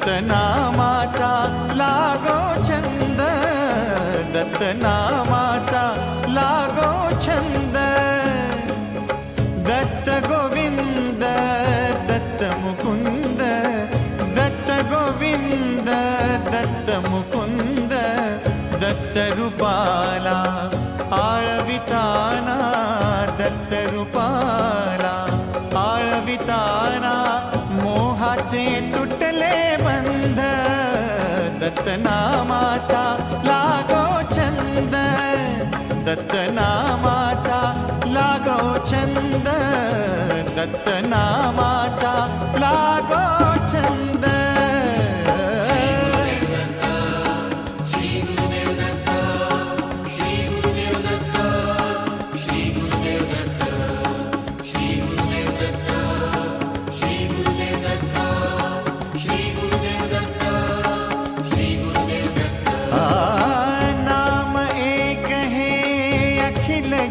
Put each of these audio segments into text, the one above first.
दत्तनामाचा लागो छंद, दत्तनामाचा लागो छंद। दत्त गोविंद दत्त मुकुंद, दत्त गोविंद दत्त मुकुंद, दत्त रूपाला आळविताना, दत्त रूपाला आळविताना मोहाचे तुटले बंध। दत्तनामाचा लागो छंद, दत्तनामाचा लागो छंद, दत्तनामाचा लागो छंद।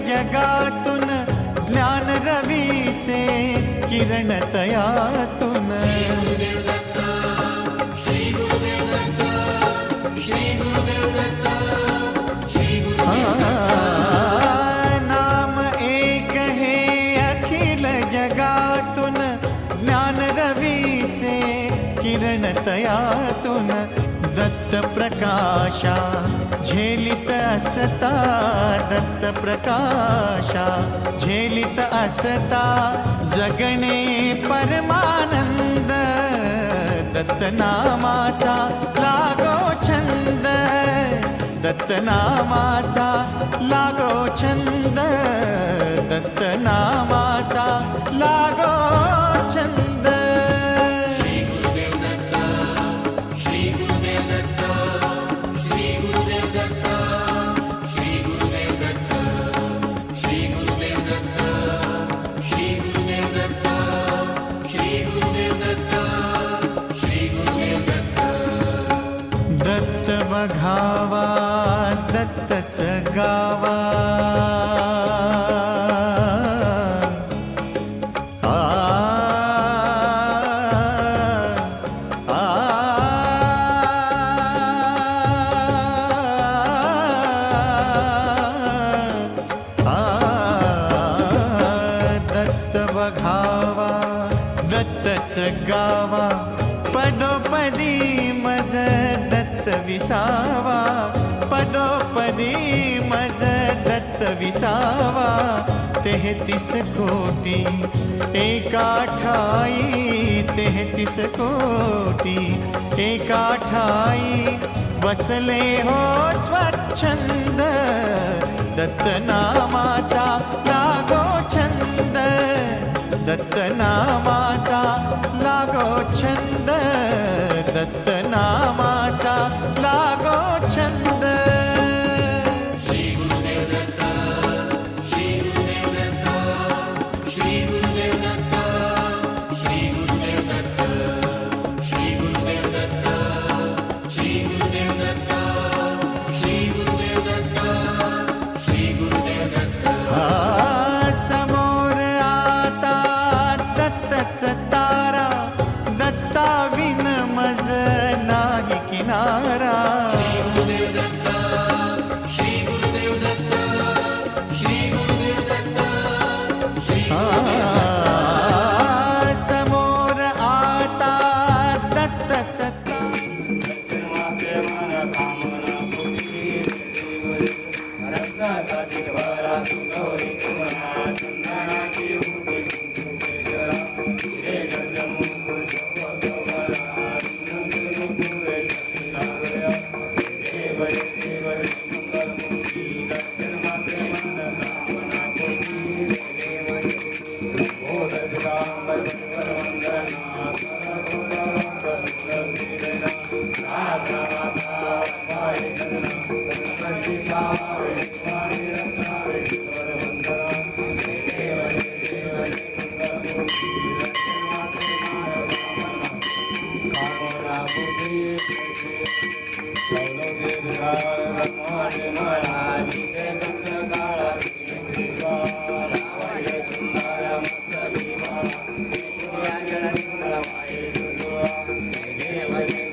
जगातून ज्ञान रवीचे किरण तयातून, नाम एक हे अखिल जगातून ज्ञान रवीचे किरण तयातून। दत्त प्रकाशा झेलित असता, दत्त प्रकाशा झेलित असता जगणे परमानंद। दत्तनामाचा लागो छंद, दत्तनामाचा लागो छंद, दत्तनामाचा लागो छंद। दत्त बघावा दत्तच गावा, आ, आ, आ, दत्त बघावा दत्तच गावा, पदोपदी मज दत्त विसावा, पदोपदी मज दत्त विसावा। 33 कोटी एका ठाई, 33 कोटी एका ठाई बसले हो स्वच्छंद। दत्तनामाचा लागो छंद, दत्तनामाचा लागो छंद, दत्तनामाचा लागो छंद। श्री गुरुदेव दत्त, श्री गुरुदेव दत्त, श्री गुरुदेव दत्त, श्री गुरुदेव दत्त, श्री गुरुदेव दत्त, श्री गुरुदेव दत्त, श्री गुरुदेव दत्त, श्री गुरुदेव दत्त। समोर आता दत्तच तारा, दत्ता विन मज नाही किनारा। श्री गुरुदेव दत्त, श्री गुरुदेव दत्त, श्री गुरुदेव दत्त, श्री गुरुदेव दत्त। समोर आता दत्तच Thank you.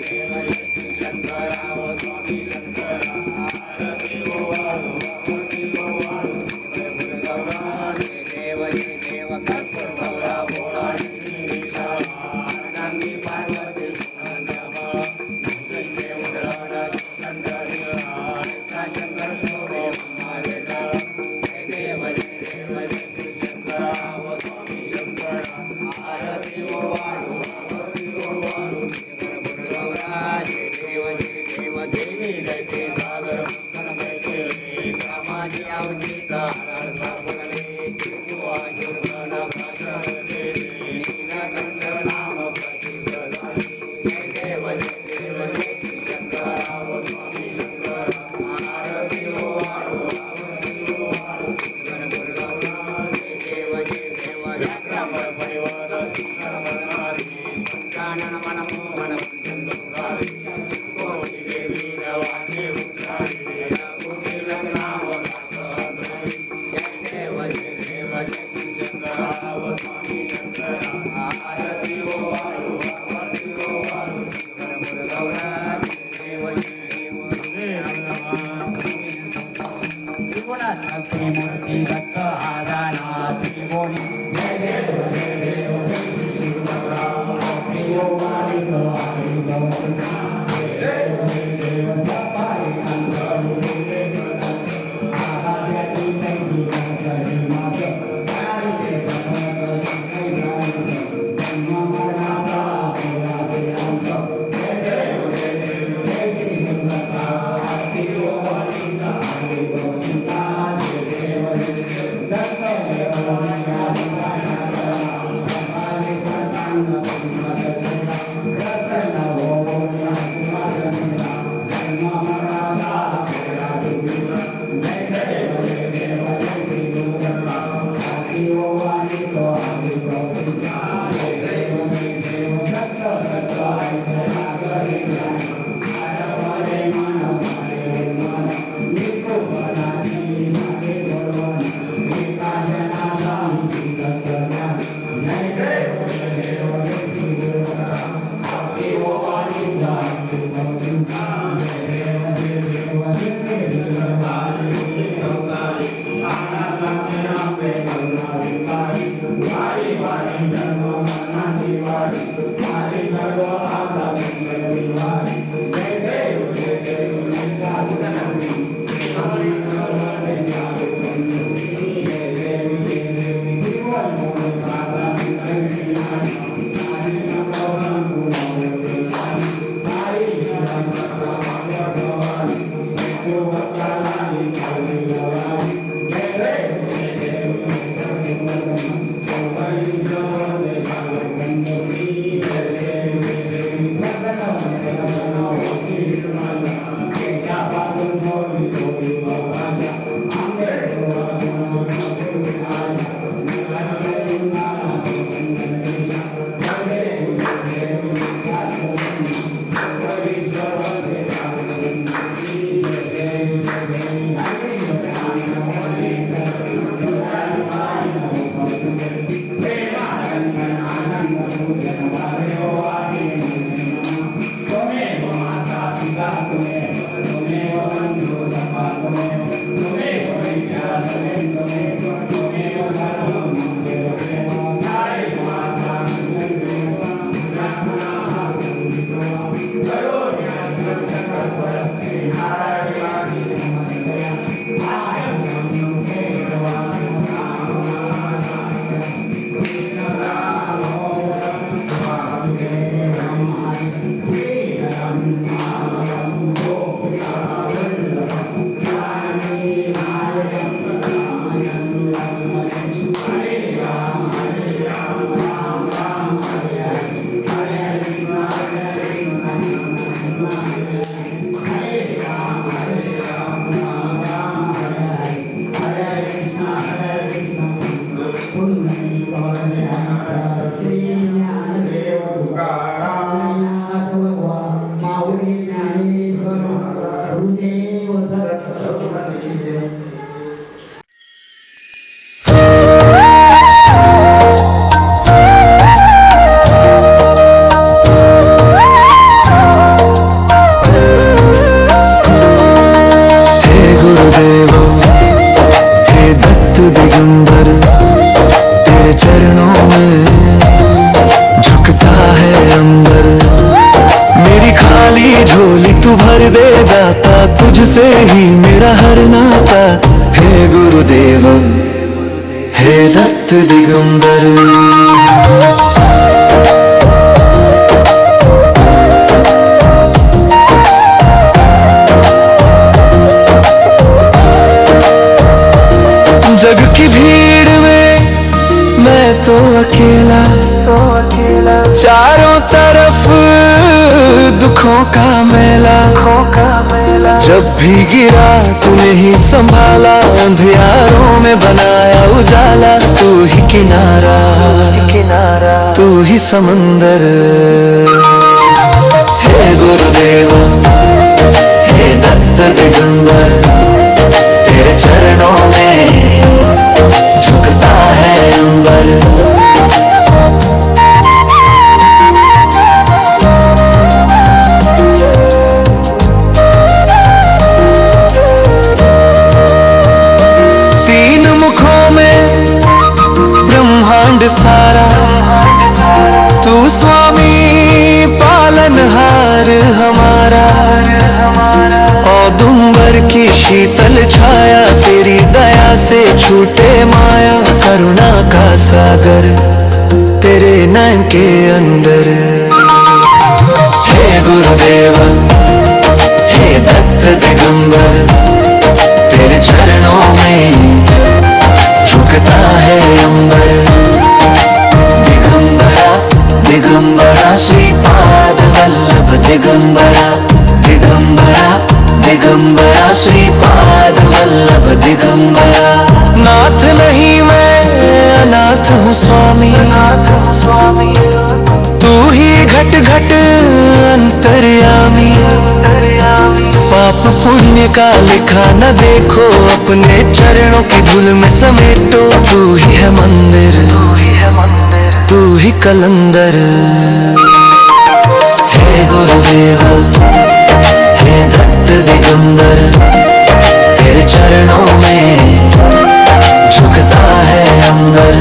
मूर्ती दत्त आदाना त्रिभुवनी तुझसे ही मेरा हर नाता। हे गुरुदेव हे दत्त दिगंबर। जग की भीड़ में मैं तो अकेला, चारों तरफ दुखों का मेला। जब भी गिरा तूने ही संभाला, अंधियारों में बनाया उजाला। तू ही किनारा तू ही समंदर। हे गुरुदेव हे दत्त दिगंबर, तेरे चरणों में झुकता है अंबर। तीन मुखों में ब्रह्मांड सारा, तू स्वामी पालनहार हमारा। औदुंबर की शीतल छाया, तेरी दया से छूटे माया। करुणा का सागर तेरे नैन के अंदर। हे गुरुदेव हे दत्त दिगंबर, तेरे चरणों में झुकता है अंबर। दिगंबरा दिगंबरा श्रीपाद वल्लभ दिगंबरा। दिगंबरा दिगंबरा श्रीपाद वल्लभ दिगंबरा। नाथ नहीं मैं अनाथ हूँ स्वामी, तू ही घट घट अंतर्यामी। पाप पुण्य का लिखा न देखो, अपने चरणों की धूल में समेटो। तू ही है मंदिर तू ही कलंदर। हे गुरुदेव हे दत्त दिगंबर, तेरे चरणों में झुकता है अंबर।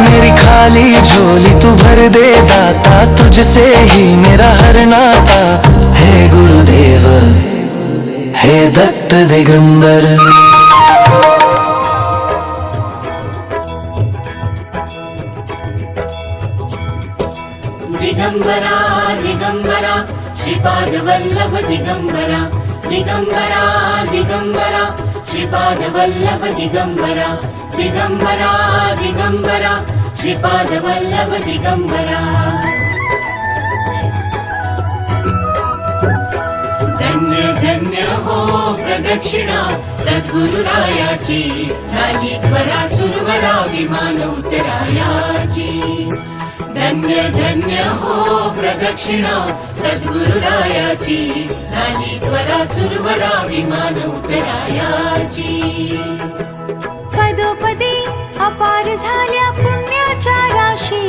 मेरी खाली झोली तू भर दे दाता, तुझसे ही मेरा हर नाता। हे गुरुदेव हे दत्त दिगंबर। दिगंबरा दिगंबरा श्रीपाद वल्लभ दिगंबरा। दिगंबरा दिगंबरा श्रीपाद वल्लभ दिगंबरा। दिगंबरा दिगंबरा श्रीपाद वल्लभ दिगंबरा। धन्य धन्य हो प्रदक्षिणा सद्गुरुरायाची, झाली त्वरा सुरवरा विमान उतरायाची। धन्य धन्य हो प्रदक्षिणा सद्गुरुरायाची, झाली त्वरा सुरवरा विमान उतरायाची। पदोपदी अपार झाल्या पुण्याच्या राशी,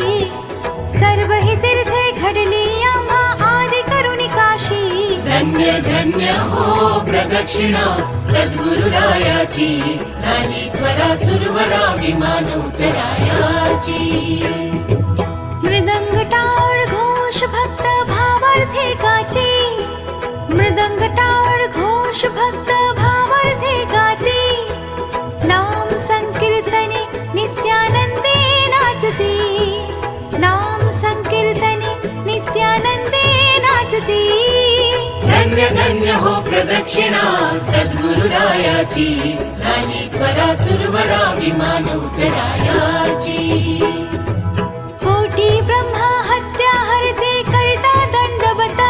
सर्व ही तीर्थे घडली आम्हा आदि करुणी काशी। धन्य धन्य हो प्रदक्षिणा सद्गुरुरायाची, झाली त्वरा सुरवरा विमान उतरायाची। मृदंग टाळ घोष भक्त भावार्थे गाते, मृदंग टाळ घोष भक्त भावार्थे गाते। नाम संकीर्तने नित्यानंदे नाचते, नाम संकीर्तने नित्यानंदे नाचते। धन्य धन्य हो प्रदक्षिणा सद्गुरुरायाची, झाली त्वरा सुरवरा विमान उतरायाची। कोटी ब्रह्मा हत्या हरते करता दंडवत,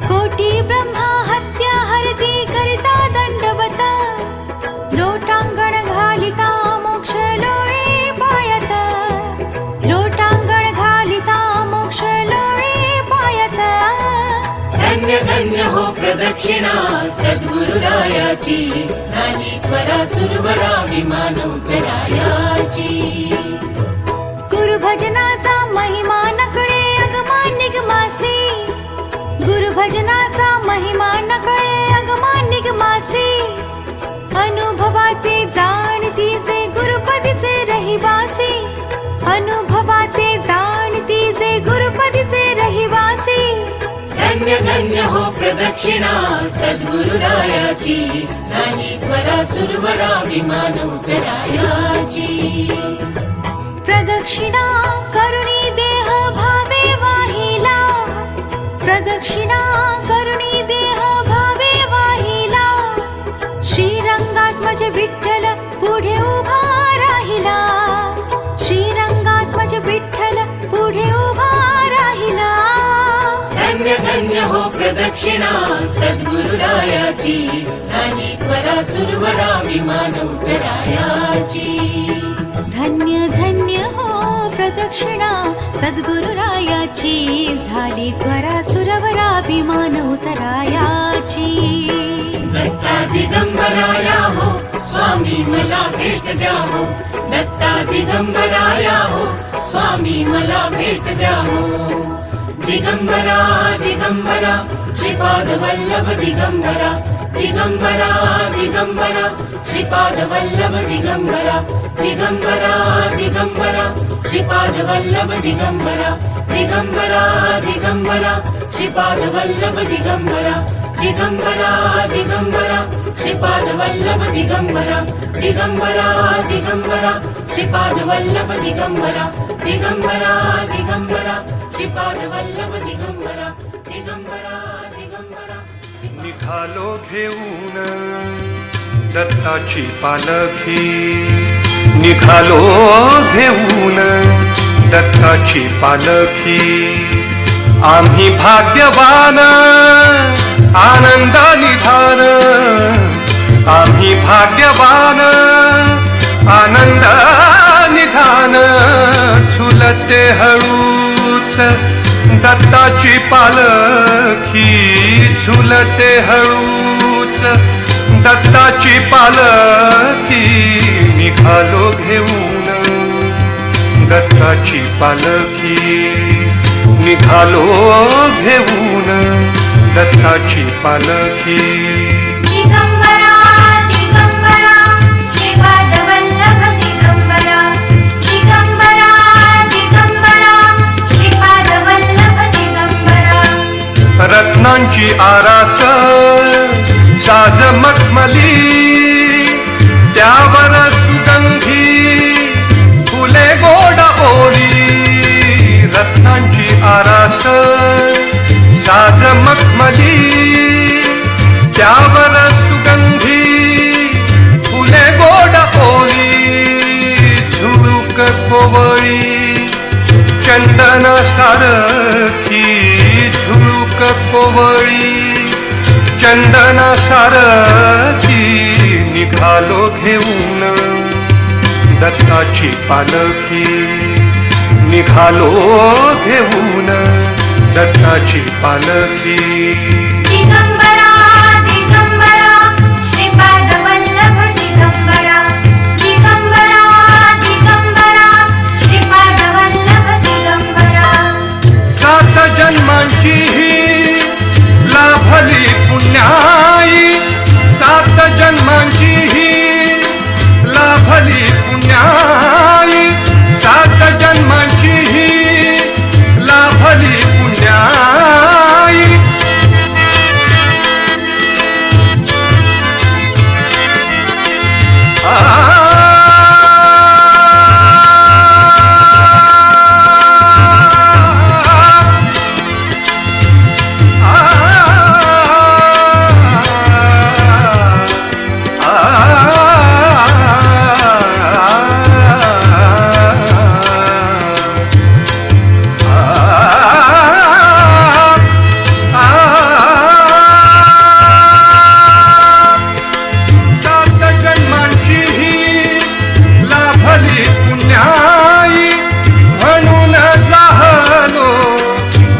कोटी ब्रह्मा हत्या हरते करता दंडवत। लोटांगण घालिता मोक्ष लोळे पायत, लोटांगण घालिता मोक्ष लोळे पायत। धन्य धन्य हो प्रदक्षिणा सद्गुरुरायाची, झाली त्वरा सुरवरा विमान उतरायाची। गुरुभजनाचा महिमा नकळे अगमा निगमासे, गुरुभजनाचा महिमा नकळे अगमा निगमासे। अनुभवाते जाणती जे गुरुपदीचे रहिवासी, अनुभवाते जाणती जे गुरुपदीचे रहिवासी। धन्य धन्य हो प्रदक्षिणा सद्गुरुरायाची झाली त्वरा सुरवरा विमान उतरायाची प्रदक्षिणा करुणी देह भावे वाहिला प्रदक्षिणा करुणी देह भावे वाहिला श्रीरंगात्मज विठ्ठल पुढे उभा राहिला श्रीरंगात्मज विठ्ठल पुढे उभा राहिला धन्य धन्य हो प्रदक्षिणा सद्गुरुरायाची झाली त्वरा सुरवरा विमान उतरायाची धन्य धन्य हो प्रदक्षिणा सद्गुरुरायाची झाली त्वरा सुरवरा विमान उतरायाची दत्ता दिगंबराया हो स्वामी मला भेट द्या हो दत्ता दिगंबराया हो स्वामी मला भेट द्या हो दिगंबरा दिगंबरा श्रीपाद वल्लभ दिगंबरा दिगंबरा दिगंबरा श्रीपाद वल्लभ दिगंबरा दिगंबरा दिगंबरा श्रीपाद वल्लभ दिगंबरा दिगंबरा दिगंबरा श्रीपाद वल्लभ दिगंबरा दिगंबरा दिगंबरा श्रीपाद वल्लभ दिगंबरा दिगंबरा दिगंबरा श्रीपाद वल्लभ दिगंबरा दिगंबरा दिगंबरा श्रीपाद वल्लभ दिगंबरा दिगंबरा दिगंबरा निघालो घेऊन दत्ताची पालखी निघालो घेऊन दत्ताची पालखी आम्ही भाग्यवान आनंदानी धान आम्ही भाग्यवान आनंदानी धान झुलते हळूच दत्ताची पालखी झुलते हळूच दत्ताची पालखी निघालो घेऊन दत्ताची पालखी निघालो घेऊन दत्ताची पालखी दिगंबरा दिगंबरा श्रीपाद वल्लभ दिगंबरा दिगंबरा दिगंबरा श्रीपाद वल्लभ दिगंबरा रत्नांची आरास साज मखमली त्यावर सुगंधी फुले गोड ओढी रत्नांची आरास साज मखमली त्यावर सुगंधी फुले गोड ओढी झुळूक कोवळी चंदन सारखी झुळूक कोवळी चंदन सारखी निघालो घेऊन दत्ताची पालखी निघालो घेऊन दत्ताची पालखी दिगंबरा दिगंबरा श्रीपाद वल्लभ दिगंबरा दिगंबरा दिगंबरा श्रीपाद वल्लभ दिगंबरा सात जन्मांची ही लाभली पुण्याई सात जन्मांची ही लाभली पुण्याई सात जन्मांची ही लाभली पुण्याई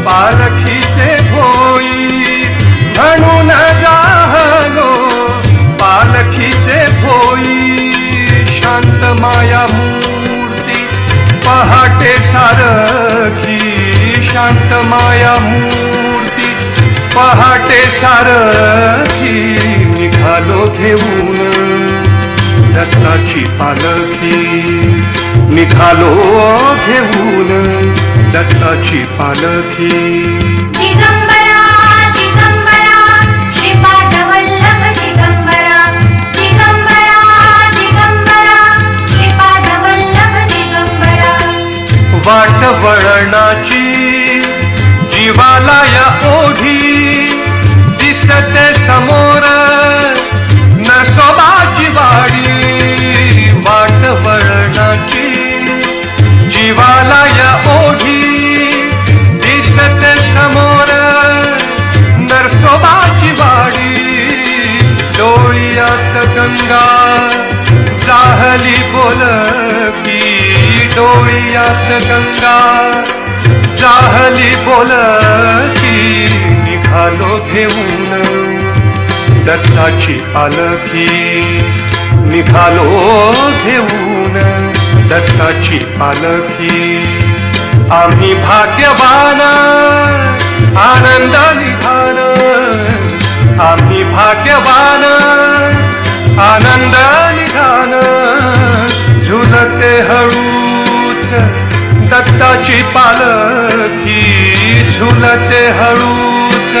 पालखीचे भोई म्हणून जाहलो पालखीचे भोई शांत माया मूर्ती पहाटे सारखी शांत माया मूर्ती पहाटे सारखी निघालो घेऊन दत्ताची पालखी निघालो घेऊन दत्ताची पालखी दिगंबरा वाट वळणाची जीवाला या ओढी दिसते समोर नसोबाची वाडी वाट वळणाची जीवाला या ओढी दिसते समोर नरसोबाची वाडी डोळ्यात गंगा जाहली बोलकी डोळ्यात गंगा जाहली बोलकी निघालो घेऊन दत्ताची पालखी निघालो घेऊन दत्ताची पालखी आम्ही भाग्यवान आनंद निघाल आम्ही भाग्यवान आनंद निघाल झुलते हळूच दत्ताची पालखी झुलते हळूच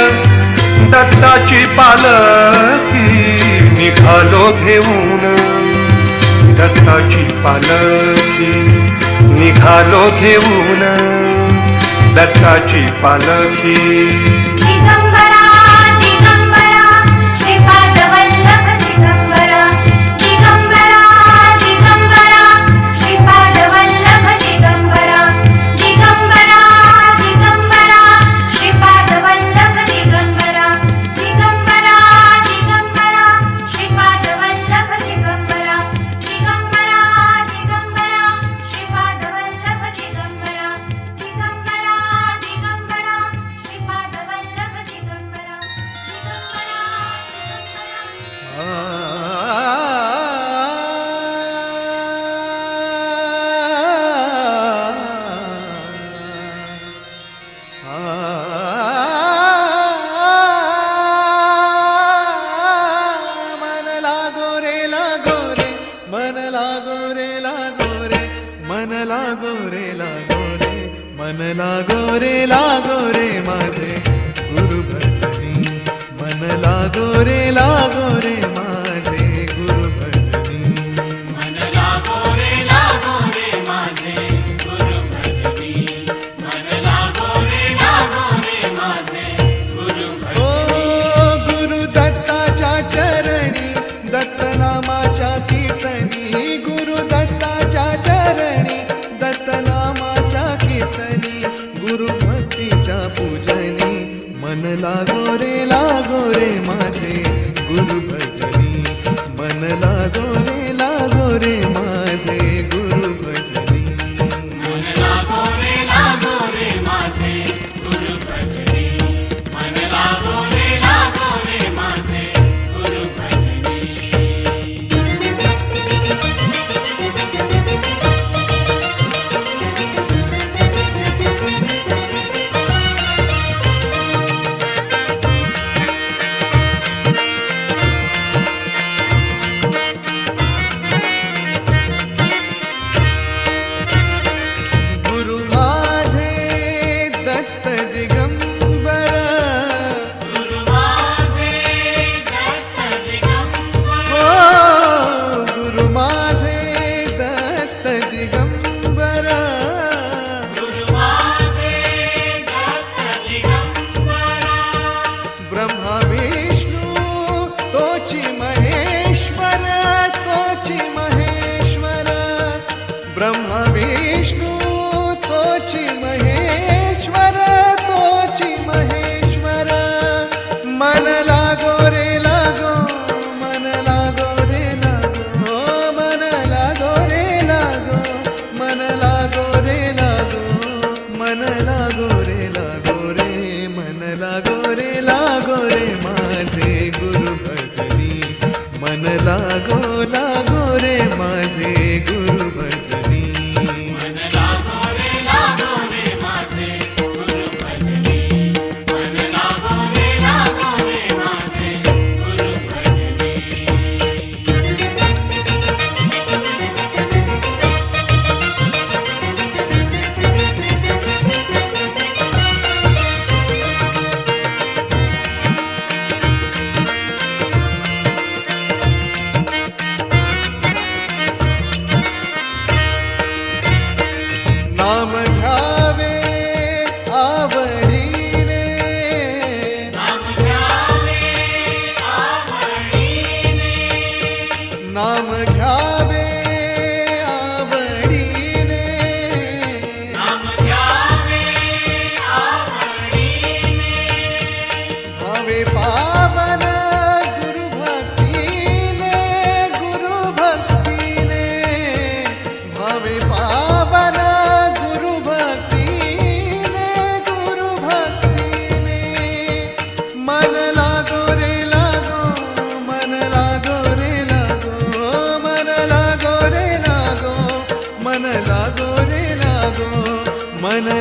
दत्ताची पालखी निघालो घेऊन दत्ताची पालखी निघालो घेऊन दत्ताची पालखी दिगंबरा दिगंबरा श्रीपाद वल्लभ दिगंबरा दिगंबरा दिगंबरा श्रीपाद वल्लभ दिगंबरा दिगंबरा दिगंबरा श्रीपाद वल्लभ दिगंबरा दिगंबरा दिगंबरा श्रीपाद वल्लभ दिगंबरा दिगंबरा दिगंबरा श्रीपाद वल्लभ दिगंबरा दिगंबरा दिगंबरा श्रीपाद वल्लभ दिगंबरा मन लागो रे लागो रे मन लागो रे लागो रे मन लागो रे लागो रे मन लागो रे लागो रे माझे गुरु भजनी मन लागो रे लागो रे माझे गुरु भजनी मन लागो रे माझे गुरु भजनी मन लागो रे माझे गुरु ओ गुरु दत्ताच्या चरणी दत्त नामाच्या कीर्तनी गुरु दत्ताच्या चरणी दत्त नामाच्या कीर्तनी गुरु भक्तीच्या पूजनी मन लागो रे माझे गुरु भजनी मन लागो रे माझे गुरु भजनी मन लागो रे माझे गुरु भजनी मन लागो रे माझे गुरु भजनी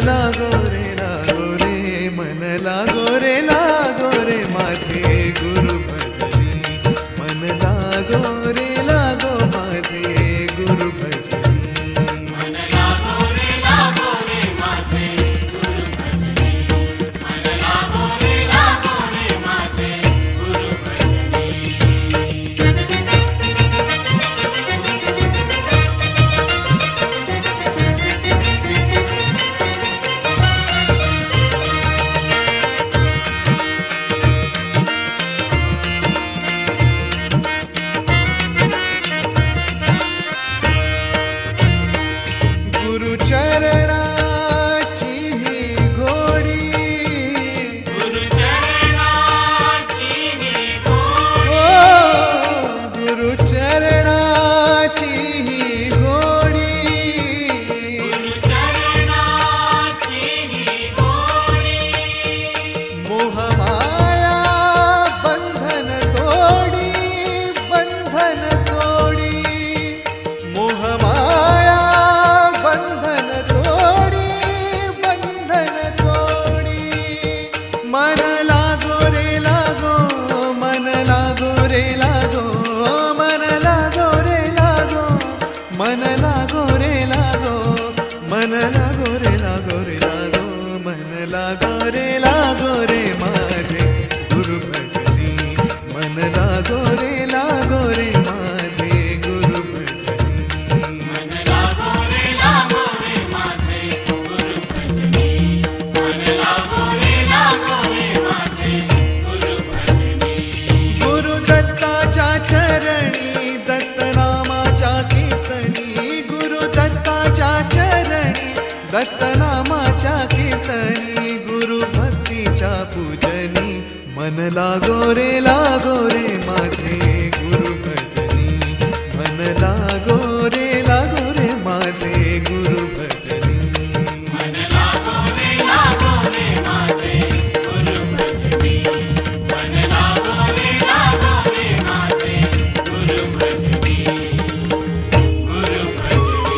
लागो रे मन लागो रे माझे गुरु भजनी मन लागो माझे गुरु भजनी मन लागो रे माझे गुरु भजनी मन लागो रे माझे गुरु भजनी गुरु चरणाची ही घोडी गुरु चरणाची ही गोडी ओ गुरु चरणाची ही घोडी गुरु चरणाची ही गोडी मोहमाया बंधन तोडी मोहमाया बंधन तोडी मन लागो रे मन लागो रे मन लागो रे मन लागो रे मन लागो रे मन लागो रे माझे गुरु भजनी मन लागो रे माझे गुरु भजनी मन लागो रे माझे गुरु भजनी मन लागो रे माझे गुरु भजनी गुरु दत्ताच्या चरणी दत्तनामाच्या कीर्तनी गुरु दत्ताच्या चरणी दत्तनामाच्या कीर्तनी गुरु भक्तीच्या पूजनी मन लागो रे माझे गुरु भजनी मन लागो रे माझे गुरु भजनी मन लागो रे माझे गुरु भजनी मन लागो रे माझे गुरु भजनी गुरु भजनी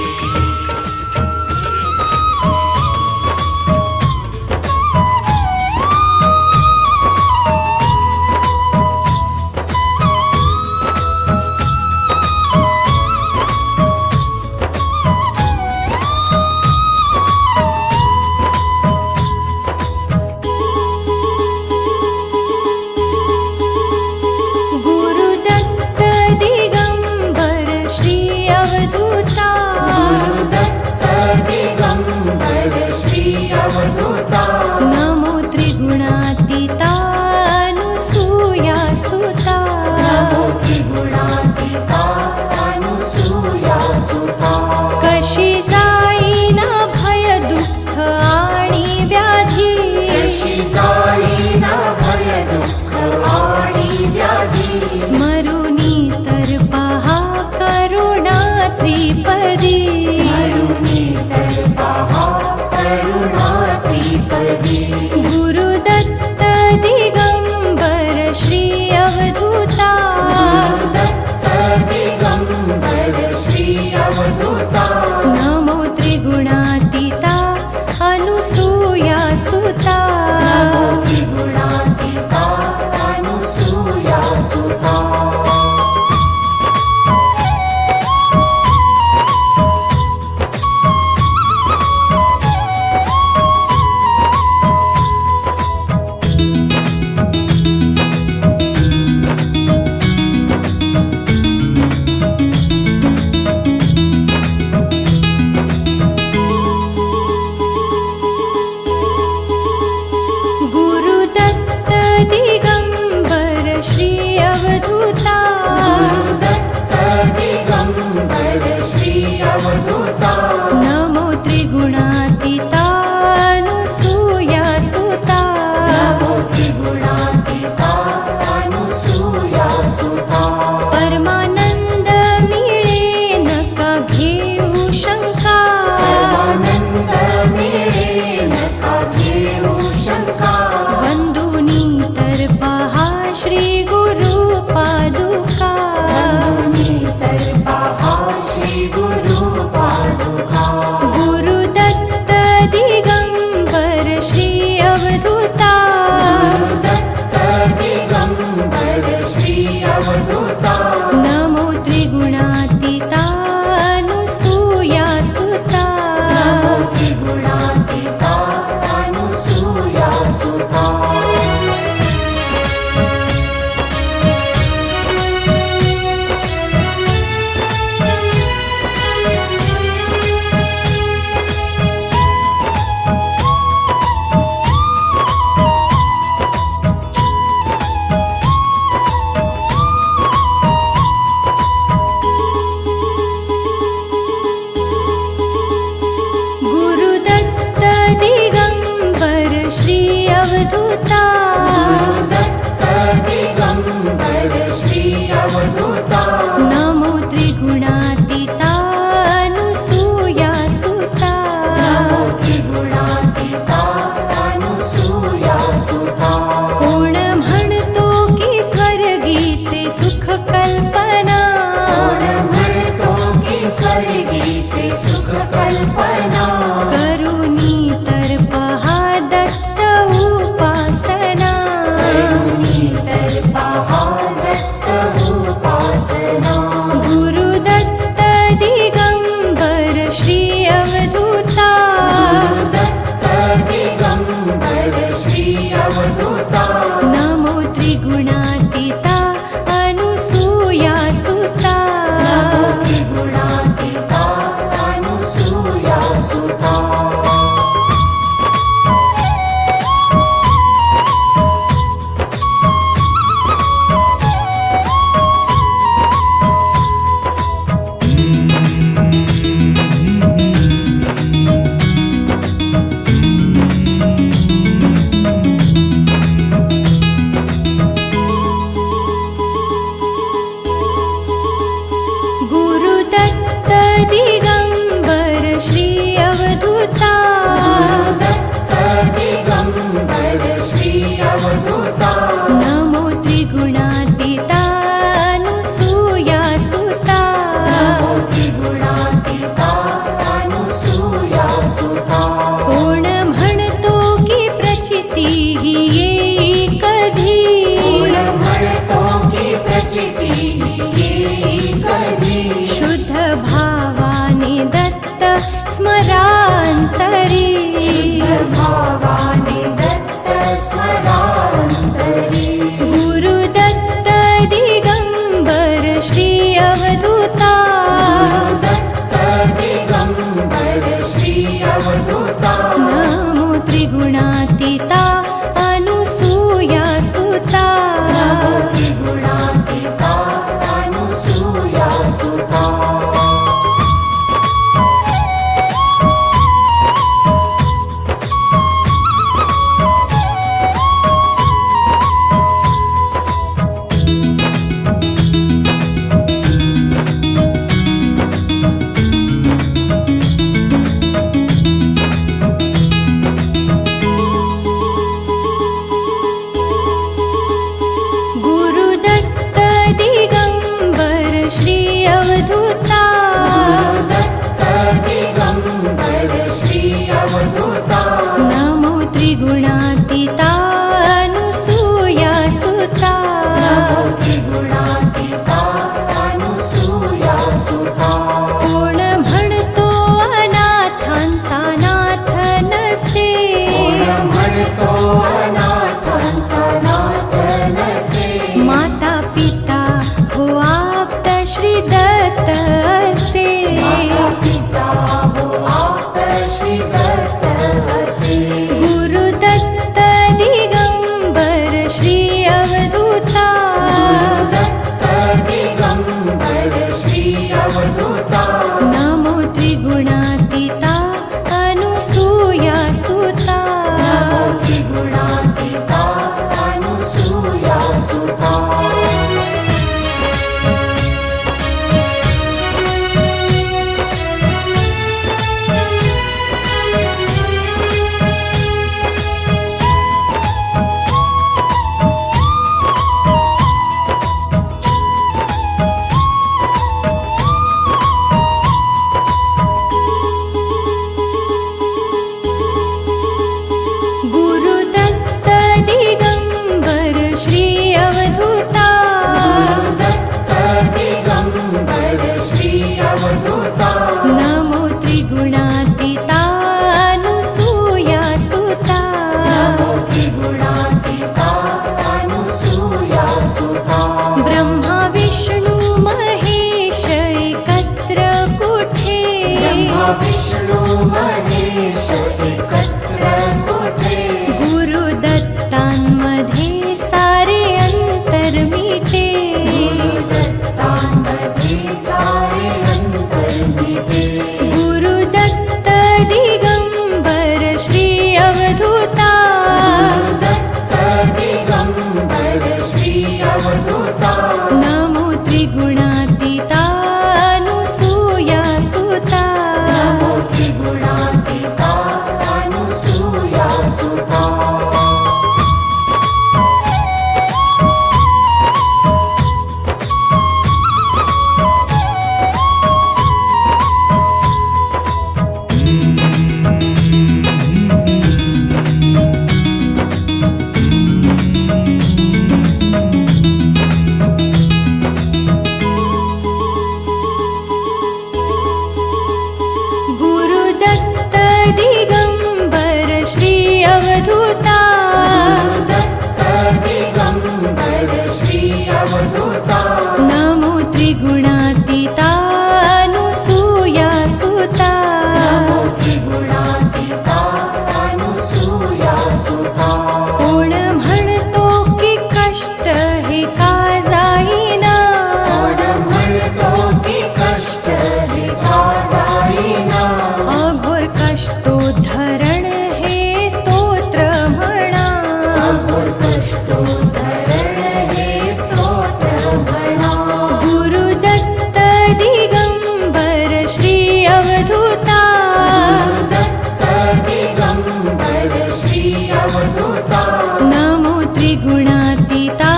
त्रिगुणातीता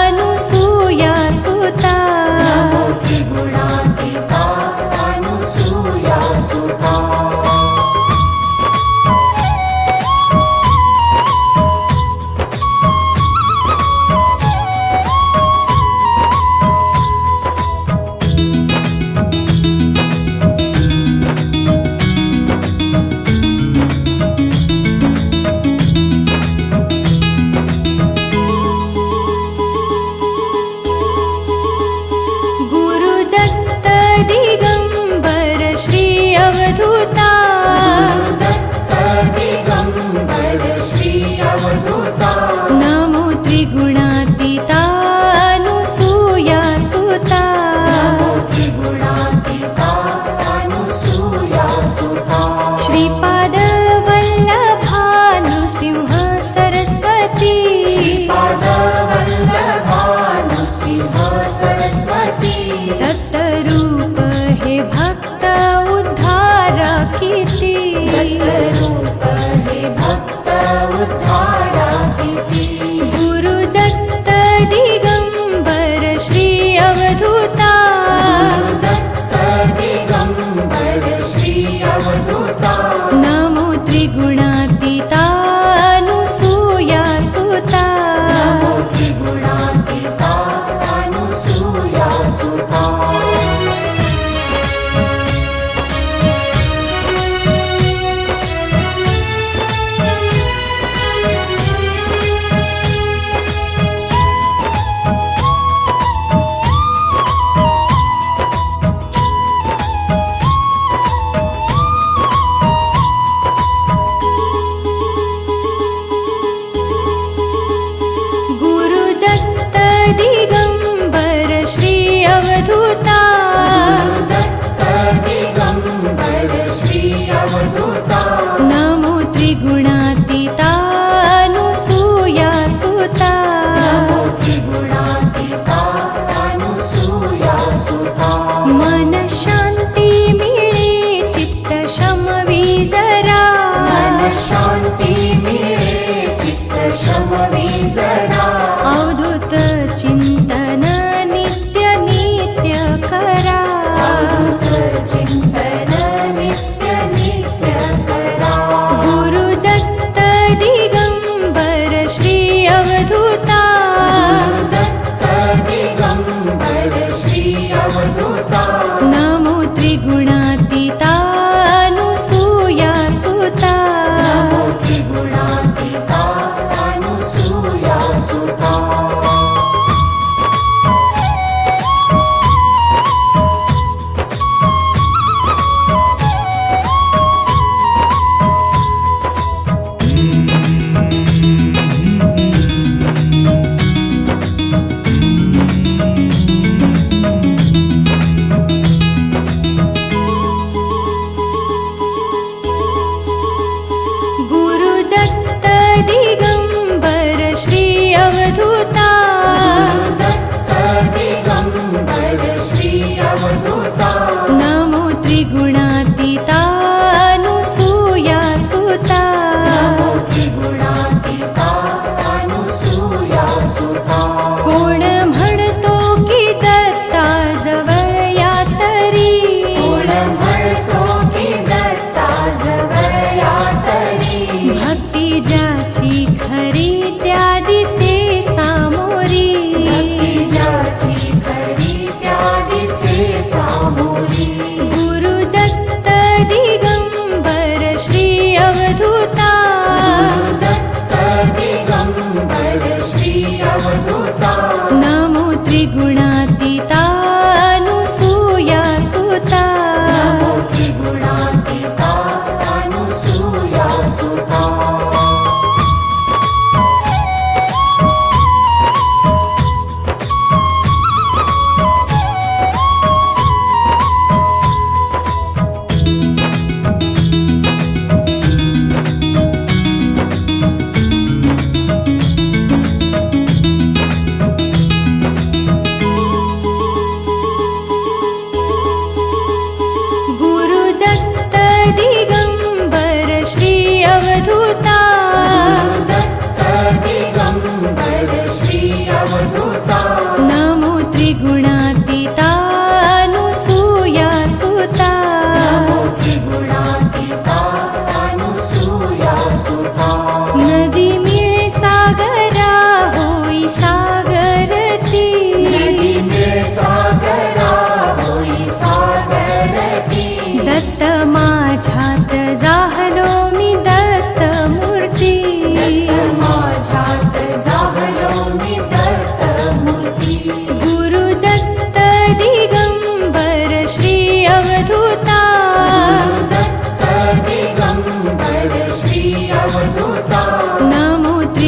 अनुसूया सुता नमो त्रिगुणातीता अनुसूया सुता गुरुदत्त दिगंबर श्री अवधूता दत्त दिगंबर श्री अवधूता नमो त्रिगुणातीता अनुसूया सुता नमो त्रिगुणातीता अनुसूया सुता श्रीपाद वल्लभा नृसिंह सरस्वती श्रीपाद वल्लभा नृसिंह सरस्वती दत्तरूप हे भक्त उद्धारा कीर्ती दत्तरूप हे भक्त उद्धारा कीर्ती गुरुदत्त दिगंबर श्री अवधूता दत्त दिगंबर श्री अवधूता नमो त्रिगुणातीता अनुसूया सुता नमो त्रिगुणातीता अनुसूया सुता गुरुदत्त दिगंबर श्री अवधूता दत्त दिगंबर श्री अवधूता नमो त्रिगुणातीता अनुसूया सुता नमो त्रिगुणातीता अनुसूया सुता मन शांती मिळे चित्त शमवी जरा मन शांती मिळे चित्त शमवी जरा अवधूत चिंतन नित्य नित्य करा अवधूत चिंतन नित्य नित्य करा गुरुदत्त दिगंबर श्री अवधूता दत्त दिगंबर श्री अवधूता नमो त्रिगुणातीता अनुसूया सुता नमो त्रिगुणा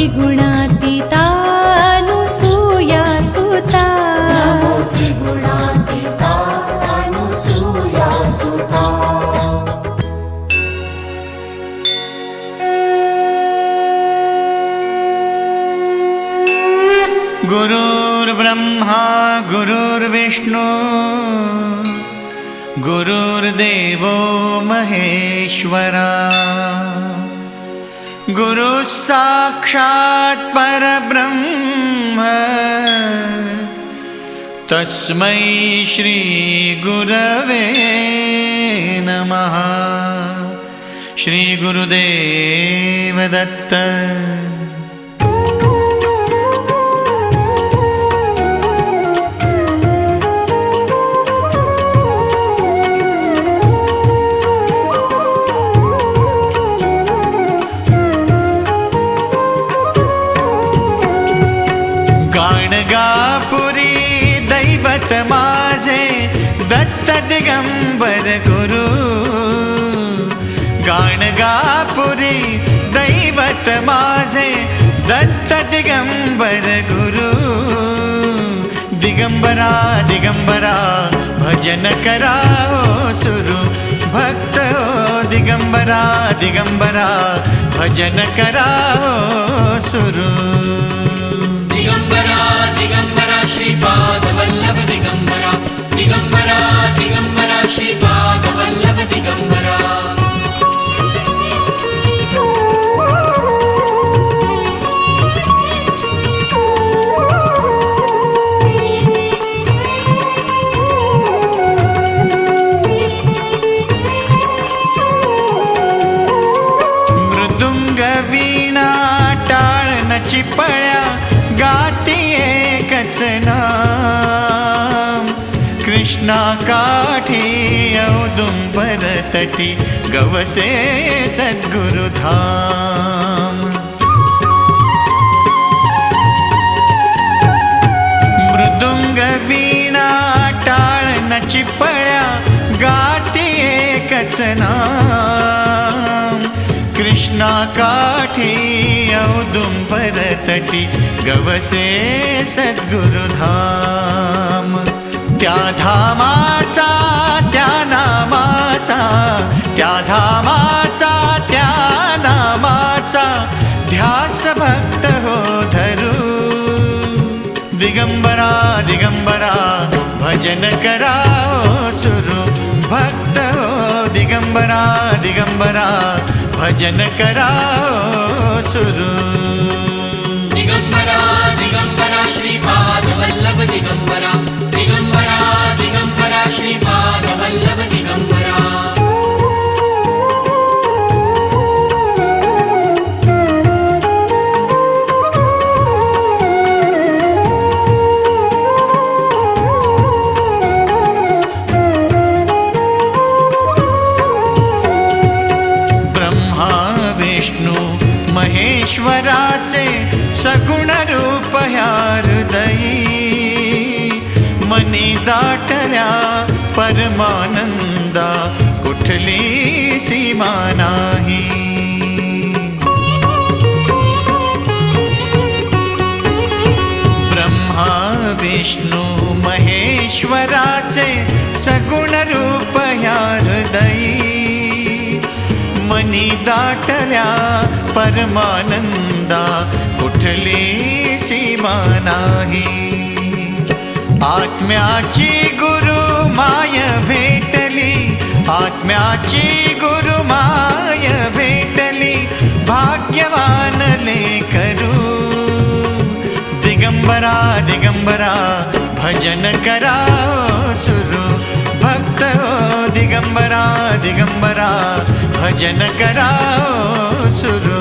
त्रिगुणातीता अनुसूया सुता नमो त्रिगुणातीता अनुसूया सुता गुरुर्ब्रह्मा गुरुर्विष्णु गुरुर्देवो महेश्वरा गुरुः साक्षात् परब्रह्म तस्मै श्री गुरवे नमः। श्री गुरुदेव दत्त। गाणगापुरी दैवत माझे दत्त दिगंबर गुरु गाणगापुरी दैवत माझे दत्त दिगंबर गुरु दिगंबरा दिगंबरा भजन करा सुरू भक्त दिगंबरा दिगंबरा भजन करा सुरू दिगंबरा दिगंबरा श्रीपाद वल्लभ दिगंबरा दिगंबरा दिगंबरा श्रीपाद वल्लभ दिगंबरा मृदुंग वीणा टाळ न चिपळ्या गाती एकच नाम कृष्णा काठी औदुंबर तटी गवसे सद्गुरुधाम मृदुंग वीणा टाळ न चिपळ्या गाती एकच नाम कृष्णा काठी औदुंबर तटी गवसे सद्गुरुधाम त्या धामाचा त्या नामाचा त्या धामाचा त्या नामाचा ध्यास भक्त हो धरू दिगंबरा दिगंबरा भजन करा सुरू भक्त हो दिगंबरा दिगंबरा भजन करा सुरू दिगंबरा दिगंबरा श्रीपाद वल्लभ दिगंबरा दिगंबरा दिगंबरा श्रीपाद वल्लभ दिगंबरा महेश्वराचे सगुण रूप ह्या हृदयी मनी दाटल्या परमानंदा कुठली सीमा नाही ब्रह्मा विष्णू महेश्वराचे सगुण रूप ह्या हृदयी मनी दाटल्या परमानंदा कुठली सीमा नाही आत्म्याची गुरु माय भेटली आत्म्याची गुरु माय भेटली भाग्यवान लेकरू दिगंबरा दिगंबरा भजन करा सुरू भक्त हो दिगंबरा दिगंबरा भजन करा सुरू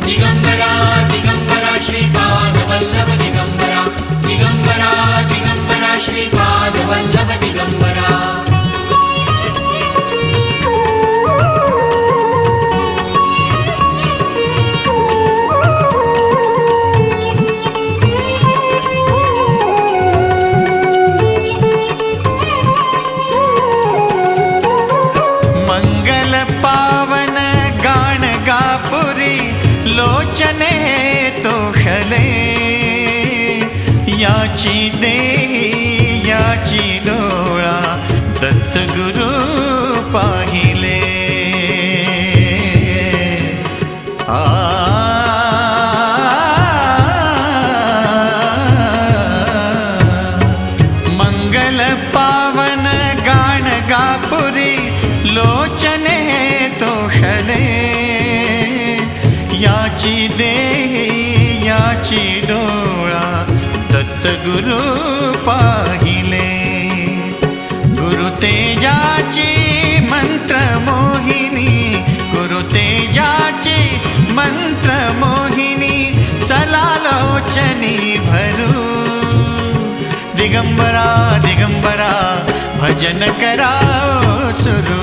दिगंबरा दिगंबरा श्रीपाद वल्लभ दिगंबरा दिगंबरा दिगंबरा श्रीपाद वल्लभ दिगंबरा मंगल पावन गाण लोचने तोषले याची देही याची डोळा दत्तगुरु पाहिले मंगल पावन गाण गापुरी लोचने तोषले याची देही याची डोळा दत्तगुरु पाहिले गुरु तेजाची मंत्र मोहिनी गुरु तेजाची मंत्र मोहिनी चला लोचनी भरू दिगंबरा दिगंबरा भजन कराओ सुरू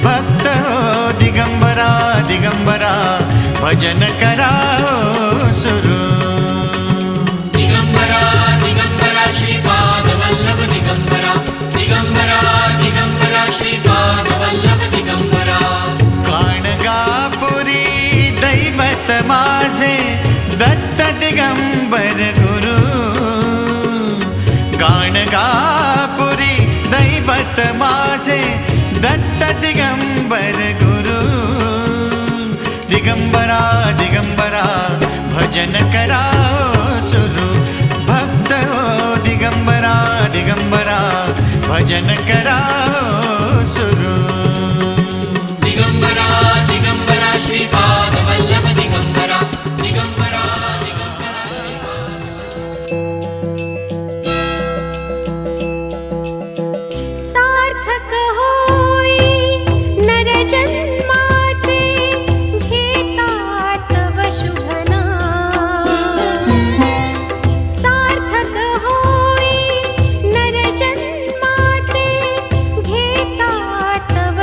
भक्त हो दिगंबरा दिगंबरा भजन कराओ सुरू दिगंबरा दिगंबरा श्रीपाद वल्लभ दिगंबरा दिगंबरा दिगंबरा श्रीपाद वल्लभ दिगंबरा काणगापुरी दैवत माझे दत्त दिगंबर गुरु गाणगापुरी दैवत माझे दत्त दिगंबर गुरु दिगंबरा दिगंबरा भजन कराओ सुरू भक्त हो दिगंबरा दिगंबरा भजन कराओ सुरू दिगंबरा दिगंबरा श्रीपाद वल्लभ दिगंबरा दिगंबरा दिगंबरा सार्थक होई नर जन्माचे घेतात व शुभ नाम सार्थक होई नर जन्माचे घेतात व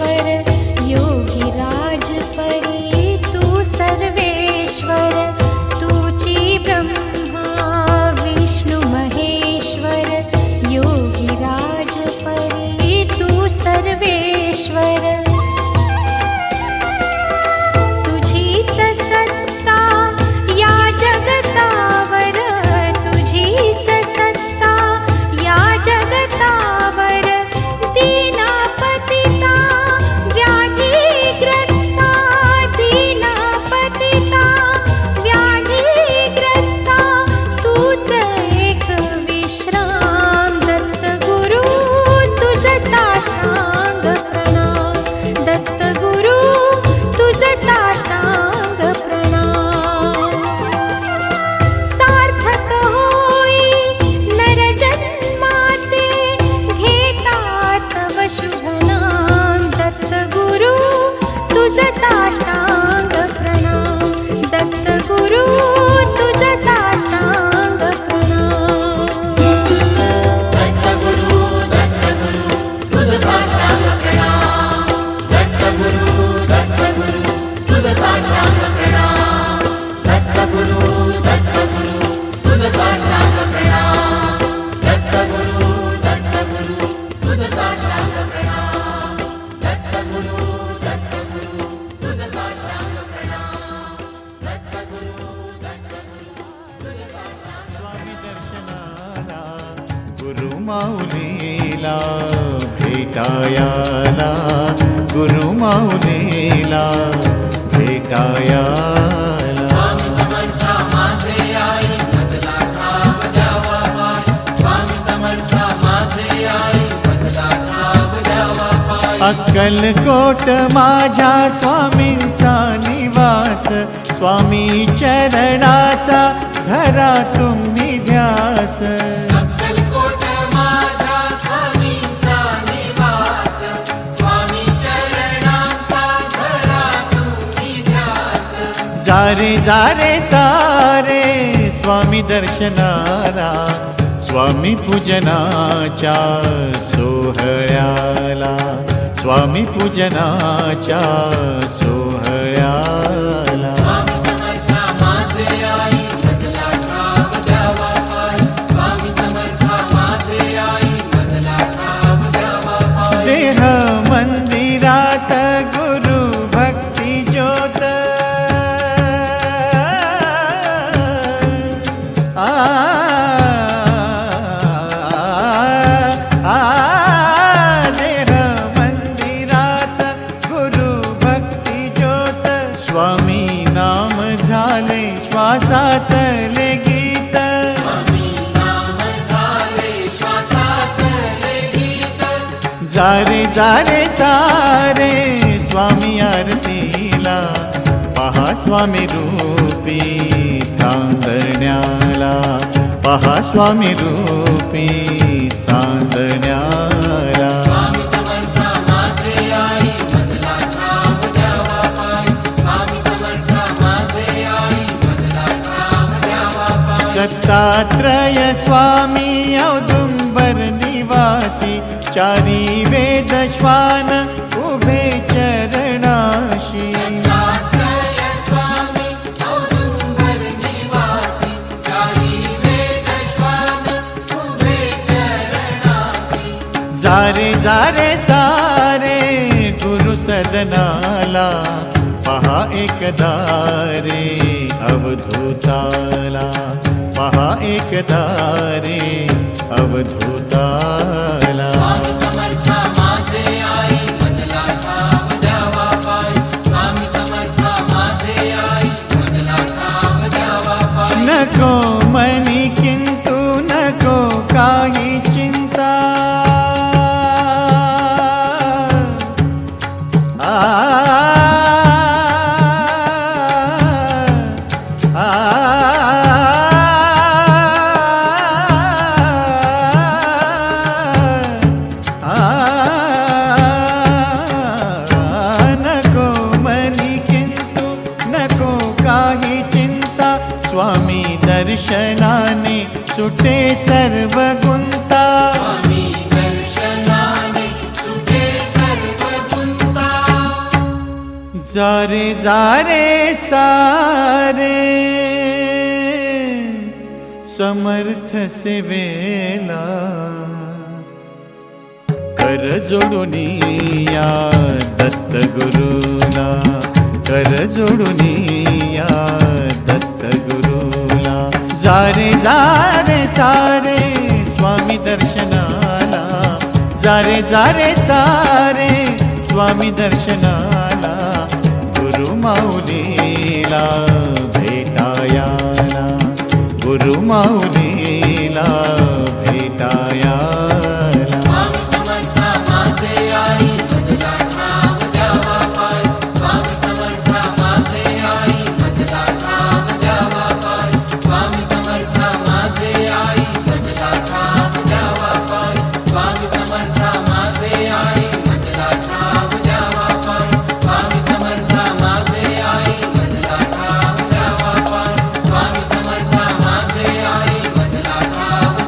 महेश्वर योगिराज परी तू सर्वेश्वर तुची ब्रह्मा विष्णु महेश्वर योगिराज परी तू सर्वेश्वर तुझीच सत्ता या जगतावर तुझीच सत्ता या जगतावर दीनापतिता व्याधिग्रस्ता दीनापतिता व्याधिग्रस्ता तूच एक विश्राम दत्तगुरु तुझ साष्टांग प्रणाम दत्तगुरु तुझ साष्टांग प्रणाम सार्थक होई नरजन्माचे घेतात व शुभ नाम दत्तगुरु तुझ साष्टांग प्रणाम दत्तगुरु तुझ साष्टांग प्रणाम दत्तगुरु तुझ साष्टांग प्रणाम दत्तगुरु तुझ साष्टांग प्रणाम दत्तगुरु तुझ साष्टांग प्रणाम दत्तगुरु तुझ साष्टांग प्रणाम दत्तगुरु तुझ साष्टांग प्रणाम दत्तगुरु तुझ साष्टांग स्वामी दर्शनाला गुरु माऊलीला भेटायाला गुरु माऊलीला भेटायाला स्वामी समर्था माझे आई बदला ठाव द्यावा पाय स्वामी समर्था माझे आई बदला ठाव द्यावा पाय अक्कलकोट माझ्या स्वामींचा निवास स्वामी चरणाचा धरा तुम्ही ध्यास अक्कलकोट माझ्या स्वामींचा निवास स्वामी चरणांचा धरा तुम्ही ध्यास जारे जारे सारे स्वामी दर्शनाला स्वामी पूजनाच्या सोहळ्याला स्वामी पूजनाच्या सोहळ्याला स्वामी समर्था माझे आई बदला ठाव द्यावा पाय स्वामी समर्था माझे आई बदला ठाव द्यावा पाय देह मंदिरात गुरु भक्ती ज्योत देह मंदिरात गुरु भक्ती ज्योत स्वामी नाम झाले श्वासातले गीत स्वामी नाम झाले श्वासातले गीत जारे जारे सारे स्वामी आरतीला पहा स्वामी रूपी चांदण्याला पहा स्वामी रूपी चांदण्याला स्वामी समर्था माझे आई बदला ठाव द्यावा पाय स्वामी समर्था माझे आई बदला ठाव द्यावा पाय दत्तात्रय स्वामी औदुंबर निवासी चारी वेद श्वान उभे चरणाशी दत्तात्रय स्वामी औदुंबर निवासी चारी वेद श्वान उभे चरणासी जारे जारे सारे गुरु सदनाला पहा एकदा रे अवधूताला पहा एकदा रे अवधूताला स्वामी समर्था माझे आई बदला ठाव द्यावा पाय स्वामी समर्था माझे आई बदला ठाव द्यावा पाय नको मनी किंतु नको काही चिंता दर्शनाने सुटे सर्व गुंता स्वामी दर्शनाने सुटे सर्व गुंता जारे जारे सारे समर्थ सेवेला कर जोडून या दत्त गुरुला कर जोडून या दत्त गुरुला जारे जारे सारे स्वामी दर्शनाला जारे जारे सारे स्वामी दर्शनाला गुरु माऊलीला भेटायाला गुरु माऊलीला भेटायाला स्वामी समर्था माझे आई मजला ठाव द्यावा पाय स्वामी समर्था माझे आई मजला ठाव द्यावा पाय स्वामी समर्था माझे आई मजला ठाव द्यावा पाय स्वामी समर्था माझे आई मजला ठाव द्यावा पाय स्वामी समर्था माझे आई मजला ठाव द्यावा पाय स्वामी समर्था माझे आई मजला ठाव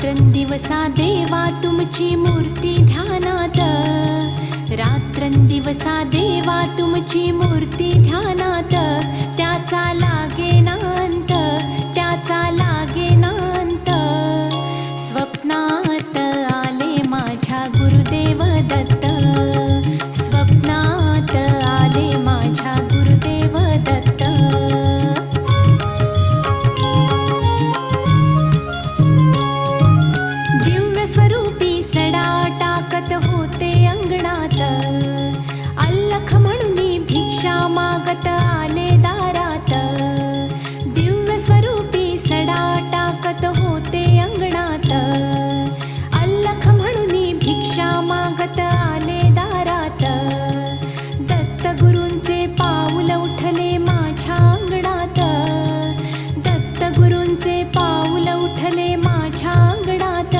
रात्रंदिवसा देवा तुमची मूर्ती ध्यानात, रात्रंदिवसा देवा तुमची मूर्ती ध्यानात, त्याचा लागेनांत, त्याचा लागेनांत. स्वप्नात आले माझ्या गुरुदेव दत्त, स्वप्नात आले माझ्या गुरुदेव दत्त. दिव्य स्वरूपी सडा टाकत होते अंगणात, अल्लख म्हणून भिक्षा मागत आले दारात. दिव्य स्वरूपी सडा टाकत होते अंगणात, अल्लख म्हणून भिक्षा मागत आले दारात. दत्तगुरूंचे पाऊल उठले माझ्या अंगणात, दत्तगुरूंचे पाऊल उठले माझ्या अंगणात.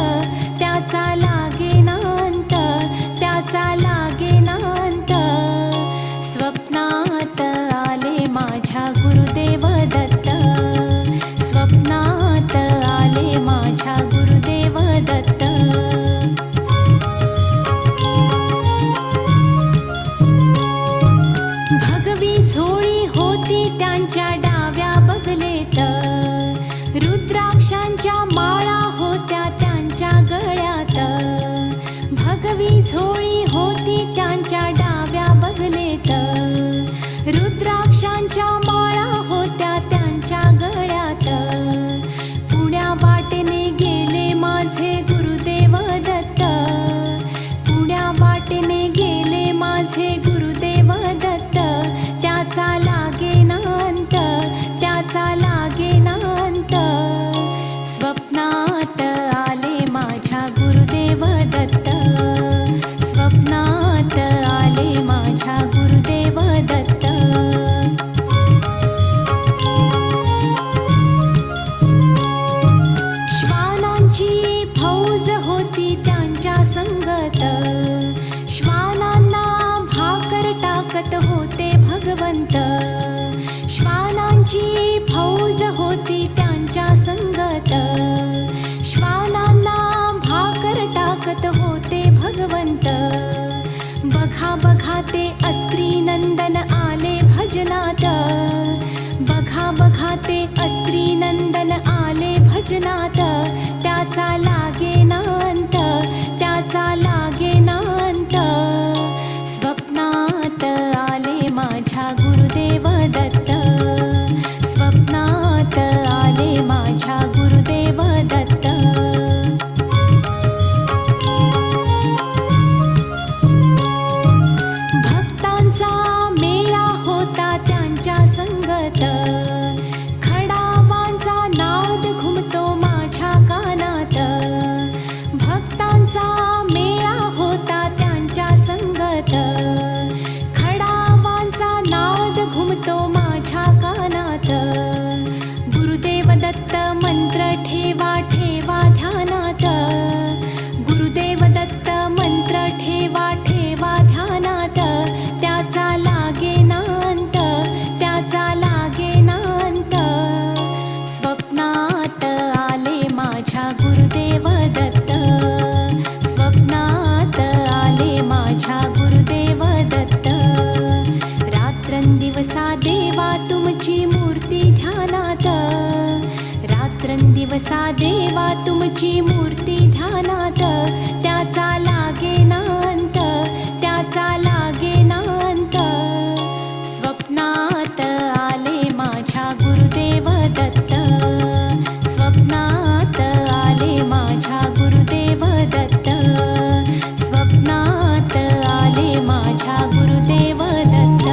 त्याचा लागेनांत, त्याचा लागेनांत. स्वप्नात आले माझ्या गुरुदेव दत्त, स्वप्नात आले माझ्या गुरुदेव दत्त. भगवी झोळी होती त्यांच्या डाव्या बगलेत, रुद्राक्षांच्या माळा होत्या त्यांच्या गळ्यात. भगवी झोळी होती त्यांच्या डाव्या बगलेत, रुद्राक्षांच्या माळा होत्या त्यांच्या गळ्यात. पुण्या वाटेने गेले माझे गुरुदेव दत्त, पुण्या वाटेने गेले माझे गुरुदेव दत्त. त्याचा लागेनांत, त्याचा लागेनांत. स्वप्नात आले माझ्या गुरुदेव दत्त, स्वप्नात आले माझ्या गुरुदेव दत्त. श्वानांची फौज होती त्यांच्या संगत, श्वानांना भाकर टाकत होते भगवंत. श्वानांची फौज होती त्यांच्या संगत, श्वानांना भाकर टाकत होते भगवंत. बघा बघा ते अत्री नंदन आले भजनात, बघा बघा ते अत्री नंदन आले भजनात. त्याचा लागेनांत, त्याचा लागेनांत. स्वप्नात आले माझ्या गुरुदेव दत्त, स्वप्नात आले माझ्या गुरुदेव दत्त. भक्तांचा मेळा होता त्यांच्या संगत, खडावांचा नाद घुमतो माझ्या कानात. भक्तांचा मेळा होता त्यांच्या संगत, खडावांचा नाद घुमतो माझ्या कानात. गुरुदेव दत्त मंत्र ठेवा ठेवा ध्यानात, गुरुदेव दत्त मंत्र ठेवा ठेवा ध्यानात. त्याचा लागेनांत, त्याचा लागेनांत. स्वप्नात आले माझ्या गुरुदेव दत्त, स्वप्नात आले माझ्या गुरुदेव दत्त. रात्रंदिवसा देवा तुमची मूर्ती ध्यानात, रात्रंदिवसा देवा तुमची मूर्ती ध्यानात. त्याचा लागेनांत, त्याचा लागेनांत. स्वप्नात आले माझ्या गुरुदेव दत्त, स्वप्नात आले माझ्या गुरुदेव दत्त, स्वप्नात आले माझ्या गुरुदेव दत्त.